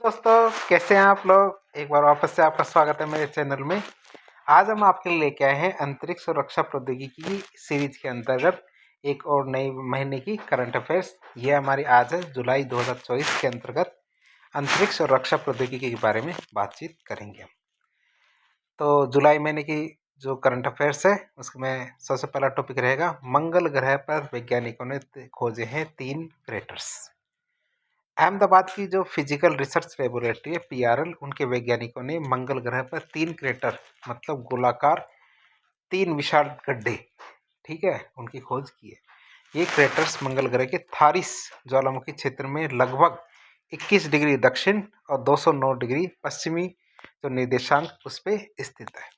दोस्तों, कैसे हैं आप लोग। एक बार वापस से आपका स्वागत है मेरे चैनल में। आज हम आपके लिए लेके आए हैं अंतरिक्ष और रक्षा प्रौद्योगिकी की सीरीज के अंतर्गत एक और नई महीने की करंट अफेयर्स। ये हमारी आज है जुलाई 2024 के अंतर्गत अंतरिक्ष और रक्षा प्रौद्योगिकी के बारे में बातचीत करेंगे। तो जुलाई महीने की जो करंट अफेयर्स है उसमें सबसे पहला टॉपिक रहेगा, मंगल ग्रह पर वैज्ञानिकों ने खोजे हैं 3 क्रेटर्स। अहमदाबाद की जो फिजिकल रिसर्च लेबोरेटरी है पीआरएल, उनके वैज्ञानिकों ने मंगल ग्रह पर 3 क्रेटर मतलब गोलाकार 3 विशाल गड्ढे, ठीक है, उनकी खोज की है। ये क्रेटर्स मंगल ग्रह के थारिस ज्वालामुखी क्षेत्र में लगभग 21 डिग्री दक्षिण और 209 डिग्री पश्चिमी जो निर्देशांक उस पर स्थित है।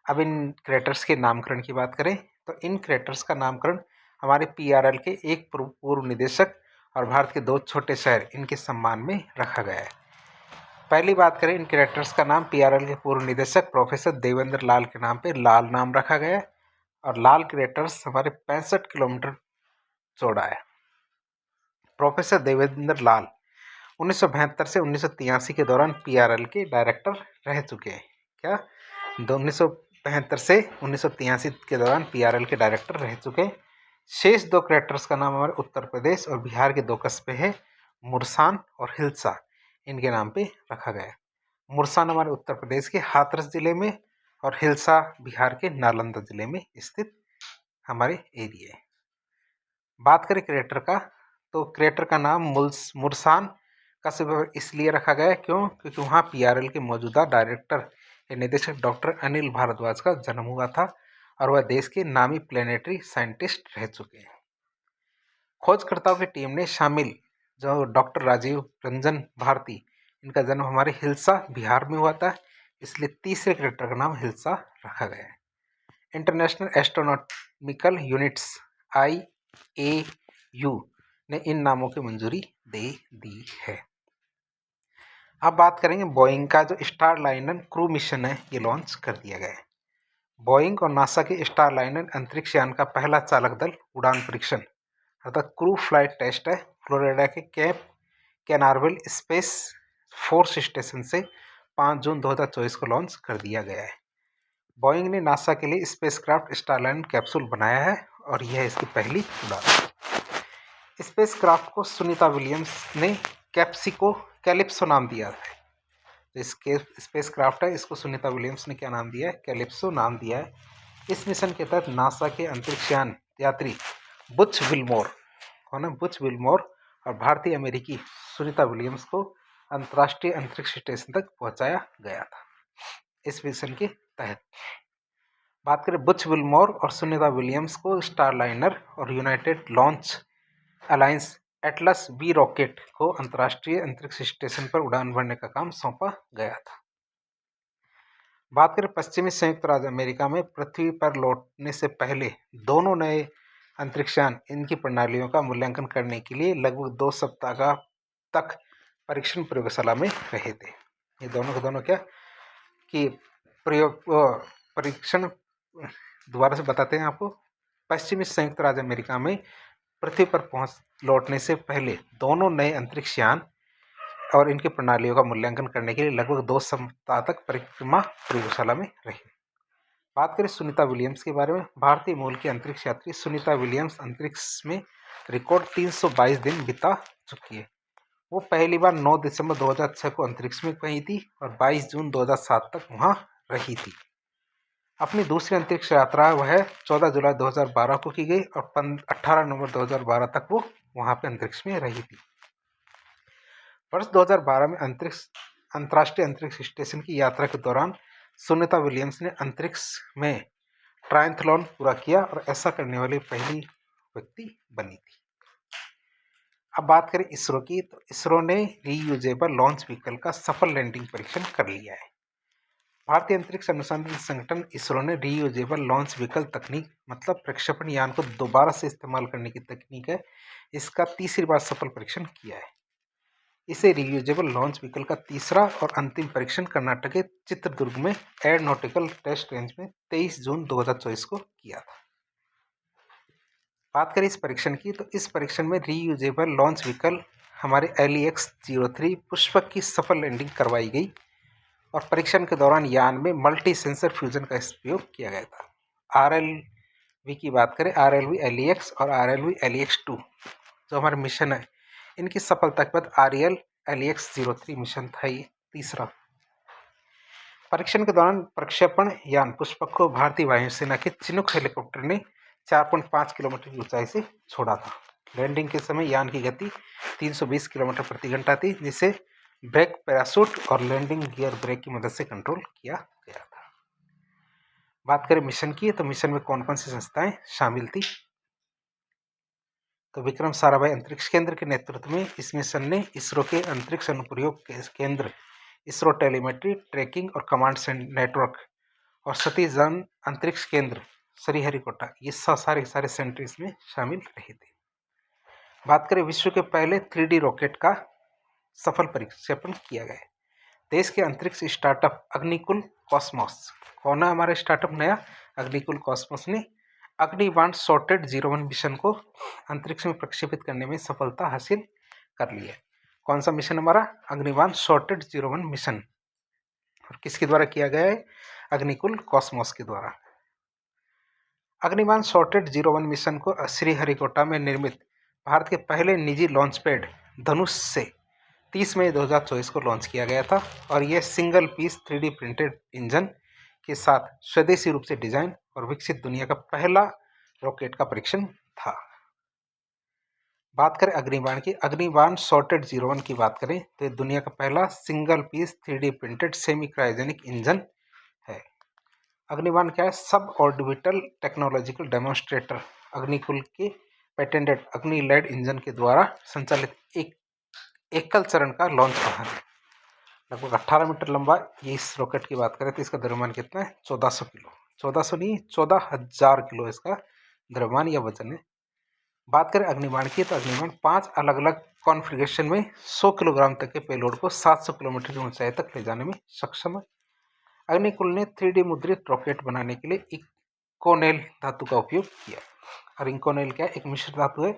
अब इन क्रेटर्स के नामकरण की बात करें तो इन क्रेटर्स का नामकरण हमारे पीआरएल के एक पूर्व निदेशक और भारत के 2 छोटे शहर इनके सम्मान में रखा गया है। पहली बात करें इन क्रेटर्स का नाम, पीआरएल के पूर्व निदेशक प्रोफेसर देवेंद्र लाल के नाम पे लाल नाम रखा गया है और लाल क्रेटर्स हमारे 65 किलोमीटर चौड़ा है। प्रोफेसर देवेंद्र लाल 1972 से 1983 के दौरान पीआरएल के डायरेक्टर रह चुके हैं। क्या 1972 से 1983 के दौरान पीआरएल के डायरेक्टर रह चुके हैं। शेष 2 क्रेटर्स का नाम हमारे उत्तर प्रदेश और बिहार के 2 कस्बे हैं, मुरसान और हिल्सा, इनके नाम पे रखा गया है। मुरसान हमारे उत्तर प्रदेश के हाथरस जिले में और हिल्सा बिहार के नालंदा जिले में स्थित हमारे एरिया है। बात करें क्रेटर का, तो क्रेटर का नाम मुरसान का सिर्फ इसलिए रखा गया है क्योंकि वहाँ पीआरएल के मौजूदा डायरेक्टर या निदेशक डॉक्टर अनिल भारद्वाज का जन्म हुआ था और वह देश के नामी प्लेनेटरी साइंटिस्ट रह चुके हैं। खोजकर्ताओं की टीम ने शामिल जो डॉक्टर राजीव रंजन भारती, इनका जन्म हमारे हिल्सा बिहार में हुआ था, इसलिए तीसरे क्रेटर का नाम हिल्सा रखा गया है। इंटरनेशनल एस्ट्रोनॉमिकल यूनिट्स IAU ने इन नामों की मंजूरी दे दी है। अब बात करेंगे बोइंग का जो स्टार लाइनर क्रू मिशन है, ये लॉन्च कर दिया गया है। बोइंग और नासा के स्टार लाइनर अंतरिक्ष यान का पहला चालक दल उड़ान परीक्षण अर्थात क्रू फ्लाइट टेस्ट है फ्लोरिडा के कैप कैनारवेल स्पेस फोर्स स्टेशन से 5 जून 2024 को लॉन्च कर दिया गया है। बोइंग ने नासा के लिए स्पेसक्राफ्ट स्टारलाइनर कैप्सूल बनाया है और यह इसकी पहली उड़ान। स्पेसक्राफ्ट को सुनीता विलियम्स ने कैलिप्सो नाम दिया है। इसके स्पेसक्राफ्ट है, इसको सुनीता विलियम्स ने क्या नाम दिया है, कैलिप्सो नाम दिया है। इस मिशन के तहत नासा के अंतरिक्षयान यात्री बुच विल्मोर और भारतीय अमेरिकी सुनीता विलियम्स को अंतर्राष्ट्रीय अंतरिक्ष स्टेशन तक पहुंचाया गया था। इस मिशन के तहत बात करें बुच विल्मोर और सुनीता विलियम्स को स्टारलाइनर और United Launch Alliance Atlas B rocket को अंतर्राष्ट्रीय अंतरिक्ष स्टेशन पर उड़ान भरने का काम सौंपा गया था। बात करें पश्चिमी संयुक्त राज्य अमेरिका में पृथ्वी पर लौटने से पहले दोनों नए अंतरिक्षयान इनकी प्रणालियों का मूल्यांकन करने के लिए लगभग 2 सप्ताह तक परीक्षण प्रयोगशाला में रहे थे। ये दोनों के दोनों क्या कि परीक्षण दोबारा से बताते हैं आपको। पश्चिमी संयुक्त राज्य अमेरिका में पृथ्वी पर लौटने से पहले दोनों नए अंतरिक्षयान और इनकी प्रणालियों का मूल्यांकन करने के लिए लगभग 2 सप्ताह तक परिक्रमा प्रयोगशाला में रही। बात करें सुनीता विलियम्स के बारे में, भारतीय मूल की अंतरिक्ष यात्री सुनीता विलियम्स अंतरिक्ष में रिकॉर्ड 322 दिन बिता चुकी है। वो पहली बार 9 दिसंबर 2006 को अंतरिक्ष में गई थी और 22 जून 2007 तक वहां रही थी। अपनी दूसरी अंतरिक्ष यात्रा वह 14 जुलाई 2012 को की गई और 18 नवंबर 2012 तक वो वहां पे अंतरिक्ष में रही थी। वर्ष 2012 में अंतर्राष्ट्रीय अंतरिक्ष स्टेशन की यात्रा के दौरान सुनीता विलियम्स ने अंतरिक्ष में ट्रायथलॉन पूरा किया और ऐसा करने वाली पहली व्यक्ति बनी थी। अब बात करें इसरो की, तो इसरो ने रीयूजेबल लॉन्च व्हीकल का सफल लैंडिंग परीक्षण कर लिया है। भारतीय अंतरिक्ष अनुसंधान संगठन इसरो ने रीयूजेबल लॉन्च व्हीकल तकनीक मतलब प्रक्षेपण यान को दोबारा से इस्तेमाल करने की तकनीक है, इसका तीसरी बार सफल परीक्षण किया है। इसे रीयूजेबल लॉन्च व्हीकल का तीसरा और अंतिम परीक्षण कर्नाटक के चित्रदुर्ग में एयरोनॉटिकल टेस्ट रेंज में 23 जून 2024 को किया था। बात करें इस परीक्षण की, तो इस परीक्षण में रीयूजेबल लॉन्च व्हीकल हमारे LEX-03 पुष्पक की सफल लैंडिंग करवाई गई और परीक्षण के दौरान यान में मल्टी सेंसर फ्यूजन का उपयोग किया गया था। RLV की बात करें, RLV LEX और RLV LEX-2 जो हमारे मिशन है, इनकी सफलता के बाद REL LEX-03 मिशन था ये तीसरा। परीक्षण के दौरान प्रक्षेपण यान पुष्पक को भारतीय वायुसेना के चिनूक हेलीकॉप्टर ने 4.5 किलोमीटर की ऊंचाई से छोड़ा था। लैंडिंग के समय यान की गति 320 किलोमीटर प्रति घंटा थी, जिसे ब्रेक, पैराशूट और लैंडिंग गियर ब्रेक की मदद से कंट्रोल किया गया था। बात करें मिशन की, तो मिशन में कौन कौन सी संस्थाएं शामिल थी। तो विक्रम साराभाई अंतरिक्ष केंद्र के नेतृत्व में इस मिशन ने इसरो के अंतरिक्ष अनुप्रयोग केंद्र, इसरो टेलीमेट्री, ट्रैकिंग और कमांड नेटवर्क और सतीश धवन अंतरिक्ष केंद्र श्रीहरिकोटा, ये सारे सेंटर इसमें शामिल रहे थे। बात करें विश्व के पहले 3D रॉकेट का सफल प्रक्षेपण किया गया। देश के अंतरिक्ष स्टार्टअप अग्निकुल कॉस्मोस, कौन है हमारा स्टार्टअप नया, अग्निकुल कॉस्मोस ने अग्निबाण सॉर्टेड 01 मिशन को अंतरिक्ष में प्रक्षेपित करने में सफलता हासिल कर ली है। कौन सा मिशन हमारा, अग्निबाण सॉर्टेड 01 मिशन, और किसके द्वारा किया गया है, अग्निकुल कॉस्मोस के द्वारा। अग्निबाण सॉर्टेड 01 मिशन को श्रीहरिकोटा में निर्मित भारत के पहले निजी लॉन्च पैड धनुष से 30 मई 2024 को लॉन्च किया गया था और यह single piece 3D printed engine के साथ स्वदेशी रूप से डिजाइन और विकसित दुनिया का पहला रॉकेट का परीक्षण था। बात करें अग्निबाण की, अग्निबाण सॉर्टेड 01 की बात करें तो यह दुनिया का पहला single piece 3D printed semi cryogenic engine है। अग्निबाण क्या है, sub orbital technological demonstrator Agnikul के पेटेंटेड अग्नि लेड इंजन के द्वारा संचालित एक एकल चरण का लॉन्च वाहन है। लगभग 18 मीटर लंबा ये इस रॉकेट की बात करें तो इसका द्रव्यमान कितना है, 1400 किलो, 1400 नहीं 14,000 किलो इसका द्रव्यमान या वजन है। बात करें अग्निबाण की, तो अग्निबाण 5 अलग अलग कॉन्फ़िगरेशन में 100 किलोग्राम तक के पेलोड को 700 किलोमीटर की ऊंचाई तक ले जाने में सक्षम है। अग्निकुल ने 3D मुद्रित रॉकेट बनाने के लिए इंकोनेल धातु का उपयोग किया, और इंकोनेल क्या है, एक मिश्र धातु है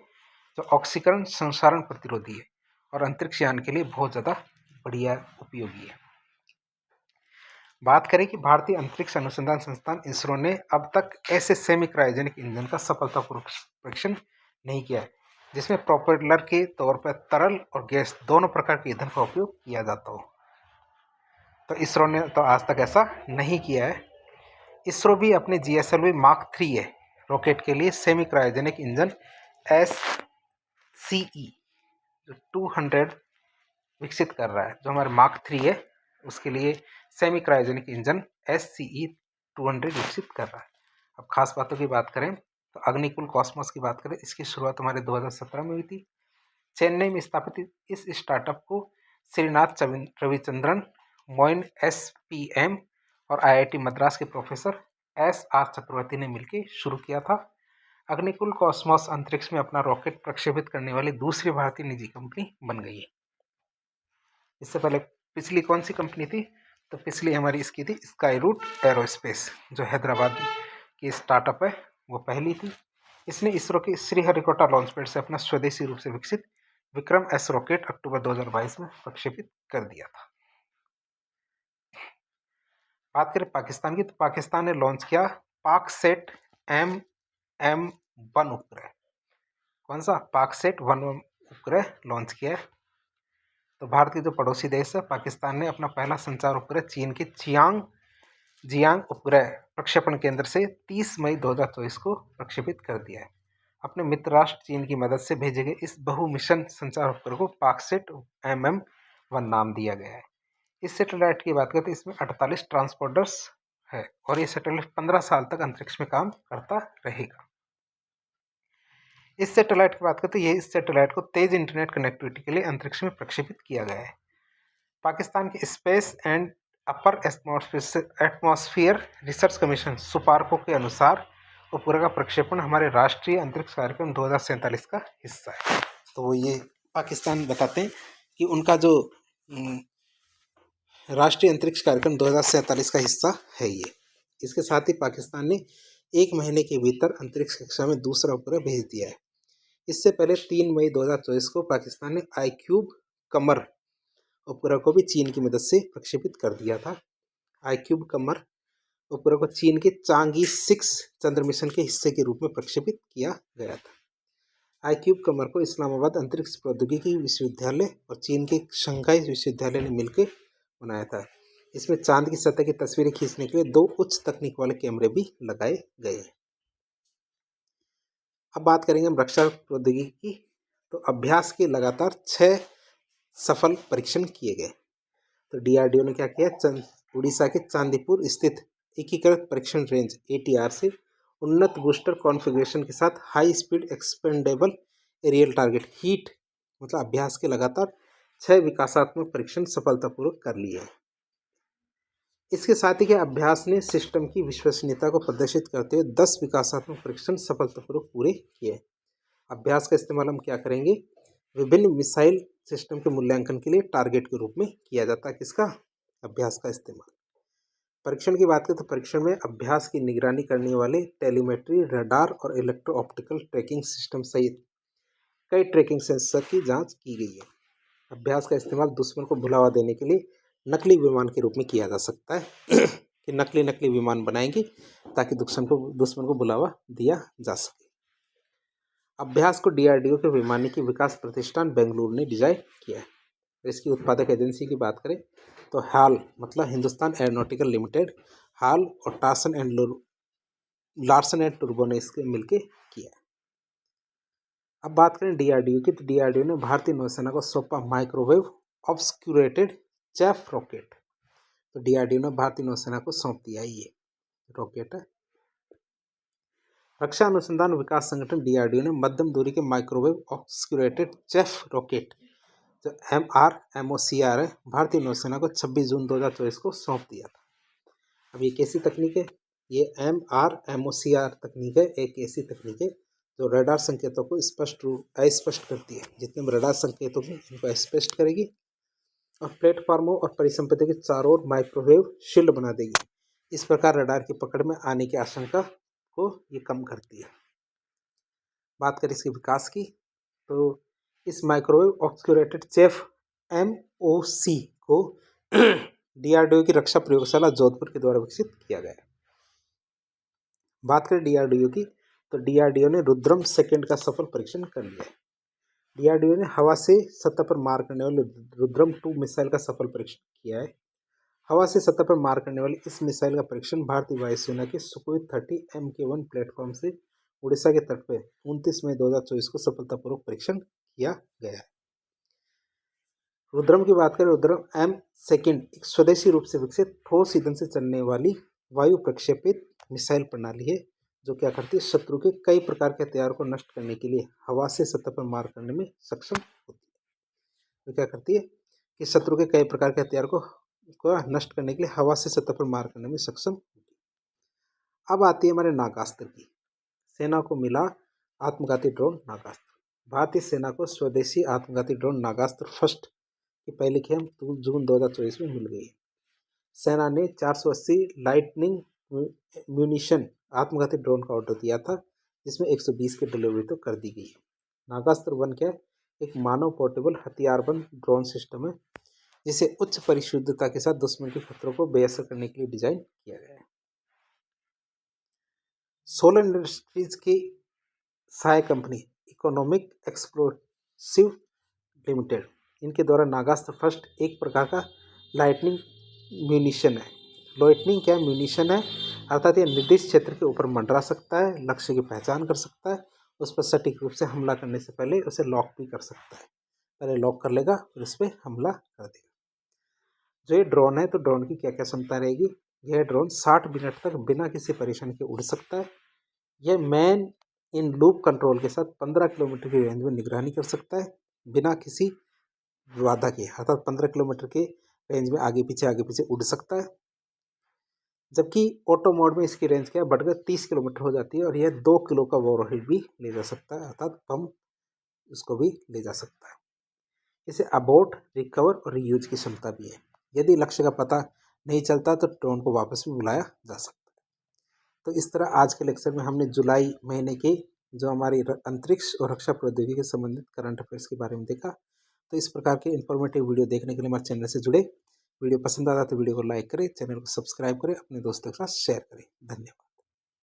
जो ऑक्सीकरण संसारण प्रतिरोधी है और अंतरिक्ष यान के लिए बहुत ज़्यादा बढ़िया उपयोगी है। बात करें कि भारतीय अंतरिक्ष अनुसंधान संस्थान इसरो ने अब तक ऐसे सेमी क्रायोजेनिक इंजन का सफलतापूर्वक परीक्षण नहीं किया है जिसमें प्रोपेलर के तौर पर तरल और गैस दोनों प्रकार के ईंधन का उपयोग किया जाता हो। तो इसरो ने तो आज तक ऐसा नहीं किया है। इसरो भी अपने GSLV मार्क 3 है रॉकेट के लिए सेमी क्रायोजेनिक इंजन SCE 200 विकसित कर रहा है। जो हमारे मार्क 3 है उसके लिए सेमी क्रायोजेनिक इंजन SCE 200 विकसित कर रहा है। अब खास बातों की बात करें तो अग्निकुल कॉस्मोस की बात करें, इसकी शुरुआत हमारे 2017 में हुई थी। चेन्नई में स्थापित इस स्टार्टअप को श्रीनाथ रविचंद्रन, मोइन SPM और IIT मद्रास के प्रोफेसर SR चक्रवर्ती ने मिलकर शुरू किया था। अग्निकुल कॉस्मोस अंतरिक्ष में अपना रॉकेट प्रक्षेपित करने वाली दूसरी भारतीय निजी कंपनी बन गई है। इससे पहले पिछली कौन सी कंपनी थी, तो पिछली हमारी इसकी थी स्काई रूट एरोस्पेस, जो हैदराबाद की स्टार्टअप है, वो पहली थी। इसने इसरो के श्रीहरिकोटा लॉन्च पैड से अपना स्वदेशी रूप से विकसित विक्रम S रॉकेट अक्टूबर 2022 में प्रक्षेपित कर दिया था। बात करें पाकिस्तान की, तो पाकिस्तान ने लॉन्च किया पाकसेट MM-1 उपग्रह। कौन सा, पाकसेट 1 उपग्रह लॉन्च किया है। तो भारत के जो पड़ोसी देश है पाकिस्तान ने अपना पहला संचार उपग्रह चीन के जियांग उपग्रह प्रक्षेपण केंद्र से 30 मई 2024 को प्रक्षेपित कर दिया है। अपने मित्र राष्ट्र चीन की मदद से भेजे गए इस बहु मिशन संचार उपग्रह को पाकसेट MM-1 नाम दिया गया है। इस सैटेलाइट की बात करें तो इसमें 48 ट्रांसपोंडर्स है और ये सैटेलाइट 15 साल तक अंतरिक्ष में काम करता रहेगा। इस सैटेलाइट की बात करें तो ये इस सैटेलाइट को तेज इंटरनेट कनेक्टिविटी के लिए अंतरिक्ष में प्रक्षेपित किया गया है। पाकिस्तान के space and upper atmosphere research commission SUPARCO के अनुसार उपग्रह का प्रक्षेपण हमारे राष्ट्रीय अंतरिक्ष कार्यक्रम 2047 का हिस्सा है। तो वो ये पाकिस्तान बताते हैं कि उनका जो राष्ट्रीय अंतरिक्ष कार्यक्रम 2047 का हिस्सा है ये। इसके साथ ही पाकिस्तान ने 1 महीने के भीतर अंतरिक्ष कक्षा में दूसरा उपग्रह भेज दिया है। इससे पहले 3 मई 2024 को पाकिस्तान ने आईक्यूब कमर उपग्रह को भी चीन की मदद से प्रक्षेपित कर दिया था। आईक्यूब कमर उपग्रह को चीन के चांगी 6 चंद्र मिशन के हिस्से के रूप में प्रक्षेपित किया गया था। आईक्यूब कमर को इस्लामाबाद अंतरिक्ष प्रौद्योगिकी विश्वविद्यालय और चीन के शंघाई विश्वविद्यालय ने मिलकर बनाया था। इसमें चांद की सतह की तस्वीरें खींचने के लिए 2 उच्च तकनीक वाले कैमरे भी लगाए गए हैं। अब बात करेंगे हम रक्षा प्रौद्योगिकी की। तो अभ्यास के लगातार 6 सफल परीक्षण किए गए। तो डीआरडीओ ने क्या किया, उड़ीसा के चांदीपुर स्थित एकीकृत परीक्षण रेंज ATR से उन्नत बूस्टर कॉन्फ़िगरेशन के साथ high speed expendable aerial target HEAT मतलब अभ्यास के लगातार 6 विकासात्मक परीक्षण सफलतापूर्वक कर लिए हैं। इसके साथ ही के अभ्यास ने सिस्टम की विश्वसनीयता को प्रदर्शित करते हुए 10 विकासात्मक परीक्षण सफलतापूर्वक पूरे किए। अभ्यास का इस्तेमाल हम क्या करेंगे, विभिन्न मिसाइल सिस्टम के मूल्यांकन के लिए टारगेट के रूप में किया जाता है। किसका, अभ्यास का इस्तेमाल। परीक्षण की बात करें तो परीक्षण में अभ्यास की निगरानी करने वाले टेलीमेट्री, रडार और इलेक्ट्रो ऑप्टिकल ट्रैकिंग सिस्टम सहित कई ट्रैकिंग सेंसर की जांच की गई है। अभ्यास का इस्तेमाल दुश्मन को भुलावा देने के लिए नकली विमान के रूप में किया जा सकता है कि नकली विमान बनाएंगे ताकि दुश्मन को भुलावा दिया जा सके। अभ्यास को डीआरडीओ के वैमानिकी विकास प्रतिष्ठान बेंगलुरु ने डिजाइन किया है। इसकी उत्पादक एजेंसी की बात करें तो हाल मतलब हिंदुस्तान एरोनॉटिकल लिमिटेड, हाल और लार्सन एंड टुर्बो ने इसके मिलकर किया। अब बात करें डीआरडीओ की, तो डीआरडीओ ने भारतीय नौसेना को सौंपा माइक्रोवेव ऑब्सक्यूरेटेड चेफ रॉकेट। तो डीआरडीओ ने भारतीय नौसेना को सौंप दिया ये रॉकेट है। रक्षा अनुसंधान विकास संगठन डीआरडीओ ने मध्यम दूरी के माइक्रोवेव ऑब्सक्यूरेटेड चेफ रॉकेट जो MRMOCR है भारतीय नौसेना को 26 जून 2024 को सौंप दिया था। अब ये कैसी तकनीक है, ये MRMOCR तकनीक है, एक ऐसी तकनीक है जो रडार संकेतों को अस्पष्ट करती है। जितने भी रडार संकेतों को इनको स्पष्ट करेगी और प्लेटफॉर्मों और परिसंपत्तियों के चारों ओर माइक्रोवेव शील्ड बना देगी। इस प्रकार रडार की पकड़ में आने की आशंका को ये कम करती है। बात करें इसके विकास की, तो इस माइक्रोवेव ऑब्सक्यूरेटेड चेफ MOC को डीआरडीओ की रक्षा प्रयोगशाला जोधपुर के द्वारा विकसित किया गया है। बात करें डीआरडीओ की, तो डीआरडीओ ने रुद्रम सेकंड का सफल परीक्षण कर लिया है। डीआरडीओ ने हवा से सतह पर मार करने वाले रुद्रम 2 मिसाइल का सफल परीक्षण किया है। हवा से सतह पर मार करने वाली इस मिसाइल का परीक्षण भारतीय वायुसेना के सुखोई 30 MK1 प्लेटफॉर्म से उड़ीसा के तट पर 29 मई 2024 को सफलतापूर्वक परीक्षण किया गया है। रुद्रम की बात करें, रुद्रम M2 एक स्वदेशी रूप से विकसित ठोस ईंधन से चलने वाली वायु प्रक्षेपित मिसाइल प्रणाली है जो क्या करती है, शत्रु के कई प्रकार के हथियार को नष्ट करने के लिए हवा से सतह पर मार करने में सक्षम होती है। तो क्या करती है कि शत्रु के कई प्रकार के हथियार को नष्ट करने के लिए हवा से सतह पर मार करने में सक्षम होती है। अब आती है हमारे नागास्त्र की। सेना को मिला आत्मघाती ड्रोन नागास्त्र। भारतीय सेना को स्वदेशी आत्मघाती ड्रोन नागास्त्र फर्स्ट की पहली खेप जून 2024 में मिल गई है। सेना ने 480 लाइटनिंग म्यूनिशन आत्मघाती ड्रोन का ऑर्डर दिया था जिसमें 120 की डिलीवरी तो कर दी गई है। नागास्त्र 1 क्या है, एक मानव पोर्टेबल हथियारबंद ड्रोन सिस्टम है जिसे उच्च परिशुद्धता के साथ दुश्मन के खतरों को बेअसर करने के लिए डिजाइन किया गया है। सोलर इंडस्ट्रीज की सहायक कंपनी इकोनॉमिक एक्सप्लोसिव लिमिटेड, इनके द्वारा नागास्त्र फर्स्ट एक प्रकार का लाइटनिंग म्यूनिशन है। लाइटनिंग क्या म्यूनिशन है, अर्थात यह निर्दिष्ट क्षेत्र के ऊपर मंडरा सकता है, लक्ष्य की पहचान कर सकता है, उस पर सटीक रूप से हमला करने से पहले उसे लॉक भी कर सकता है। पहले लॉक कर लेगा फिर उस पर हमला कर देगा। जो ये ड्रोन है, तो ड्रोन की क्या क्या क्षमता रहेगी, यह ड्रोन 60 मिनट तक बिना किसी परेशानी के उड़ सकता है। यह मैन इन लूप कंट्रोल के साथ 15 किलोमीटर की रेंज में निगरानी कर सकता है बिना किसी बाधा के, अर्थात 15 किलोमीटर के रेंज में आगे पीछे उड़ सकता है। जबकि ऑटो मोड में इसकी रेंज क्या है, बढ़कर 30 किलोमीटर हो जाती है और यह 2 किलो का वॉरहेड भी ले जा सकता है, अर्थात बम उसको भी ले जा सकता है। इसे अबॉर्ट, रिकवर और रीयूज की क्षमता भी है। यदि लक्ष्य का पता नहीं चलता तो ड्रोन को वापस भी बुलाया जा सकता है। तो इस तरह आज के लेक्चर में हमने जुलाई महीने के जो हमारी अंतरिक्ष और रक्षा प्रौद्योगिकी के संबंधित करंट अफेयर्स के बारे में देखा। तो इस प्रकार के इन्फॉर्मेटिव वीडियो देखने के लिए हमारे चैनल से जुड़े। वीडियो पसंद आता तो वीडियो को लाइक करें, चैनल को सब्सक्राइब करें, अपने दोस्तों के साथ शेयर करें। धन्यवाद।